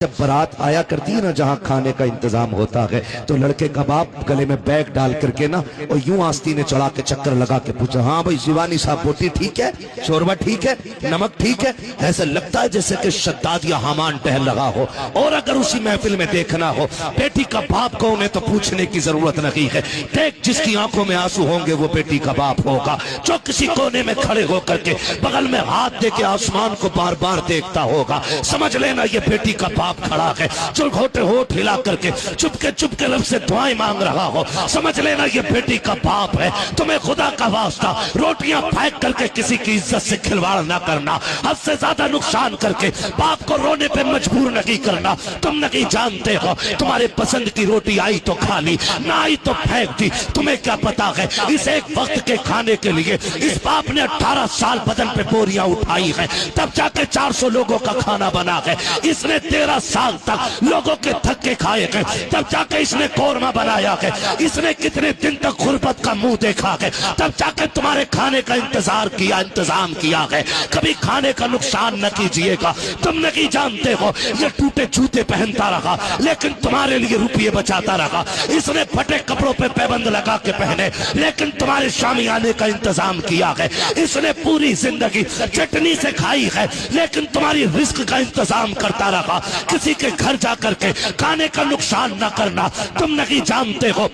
جب بارات آیا کرتی ہے نا جہاں کھانے کا انتظام ہوتا ہے تو لڑکے کا باپ گلے میں بیگ ڈال کر کے نا اور یوں آستین چڑھا کے چکر لگا کے پوچھا، ہاں بھائی شیوانی صاحب بوٹی ٹھیک ہے، شوربہ ٹھیک ہے، نمک ٹھیک ہے؟ ایسا لگتا ہے جیسے کہ شداد یا حامان ٹہل رہا ہو۔ اور اگر اسی محفل میں دیکھنا ہو بیٹی کا باپ کو انہیں تو پوچھنے کی ضرورت نہیں ہے، دیکھ جس کی آنکھوں میں آنسو ہوں گے وہ بیٹی کا باپ ہوگا، جو کسی کونے میں کھڑے ہو کر کے بغل میں ہاتھ دے کے آسمان کو بار بار دیکھتا ہوگا، سمجھ لینا یہ بیٹی کا باپ کھڑا ہے، جو ہوٹ ہلا کر کے چپ کے لب سے دعائیں مانگ رہا ہو، سمجھ لینا یہ بیٹی کا باپ ہے۔ تمہیں خدا کا واسطہ روٹیاں پھینک کر کے کسی کی عزت سے کھلواڑ نہ کرنا، حد سے زیادہ نقصان کر کے باپ کو رونے پہ مجبور نہیں کرنا۔ تم نہیں جانتے ہو تمہارے پسند کی روٹی آئی تو کھا لی، نہ آئی تو پھینک دی، تمہیں کیا پتا ہے اس ایک وقت کے کھانے کے لیے اس باپ نے 18 سال بدن پہ بوریاں اٹھائی ہیں، تب جا کے 400 لوگوں کا کھانا بنا ہے۔ اس نے 13 سال تک لوگوں کے دھکے کھائے ہیں، تب جا کے اس نے قورمہ بنایا ہے۔ اس نے کتنے دن تک غربت کا منہ دیکھا ہے، تب جا کے تمہارے کھانے کا انتظام کیا ہے۔ کبھی کھانے کا نقصان نہ کیجئے گا۔ تم نہیں جانتے ہو یہ ٹوٹے جوتے پہنتا رہا لیکن تمہارے لیے روپیے بچاتا رہا۔ اس نے پھٹے کپڑوں پہ پیبند لگا کے پہنے لیکن تمہارے شامیانے کا انتظام کیا ہے۔ اس نے پوری زندگی چٹنی سے کھائی ہے لیکن تمہاری رزق کا انتظام کرتا رہا۔ کسی کے گھر جا کر کے کھانے کا نقصان نہ کرنا۔ تم نہیں جانتے ہو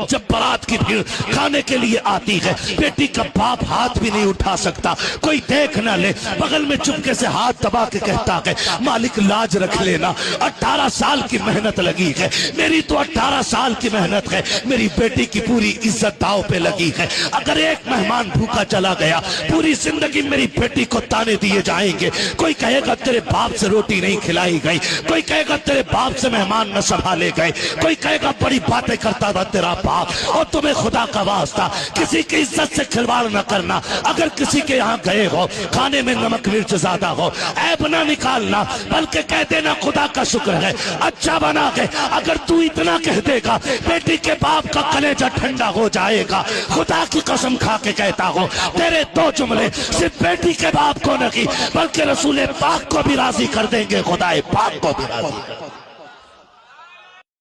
جب بارات کی بھیڑ کھانے کے لیے آتی ہے بیٹی کا باپ ہاتھ بھی نہیں اٹھا سکتا، کوئی دیکھ نہ لے، بغل میں چپکے سے ہاتھ دبا کے کہتا ہے مالک لاج رکھ لینا، 18 سال کی محنت لگی ہے، میری تو 18 سال کی محنت ہے، میری بیٹی کی پوری عزت داؤ پہ لگی ہے۔ اگر ایک مہمان بھوکا چلا گیا پوری زندگی میری بیٹی کو تانے دیے جائیں گے۔ کوئی کہے گا تیرے باپ سے روٹی نہیں کھلائی گئی، کوئی کہے گا تیرے باپ سے مہمان نہ سنبھالے گئے، کوئی کہے گا بڑی باتیں کرتا تھا تیرا باپ۔ اور تمہیں خدا کا واسطہ کسی کی عزت سے کھلواڑ نہ کرنا۔ اگر کسی کے یہاں گئے ہو کھانے میں نمک مرچ زیادہ ہو عیب نہ نکالنا بلکہ کہہ دینا خدا کا شکر ہے اچھا بنا ہے۔ اگر تو اتنا کہہ دے گا بیٹی کے باپ کا کلیجہ ٹھنڈا ہو جائے گا۔ خدا کی قسم کھا کے کہتا ہوں تیرے 2 جملے صرف بیٹی کے باپ کو نہیں بلکہ رسول پاک کو بھی راضی کر دیں گے، خدا پاک کو بھی راضی کر دیں گے۔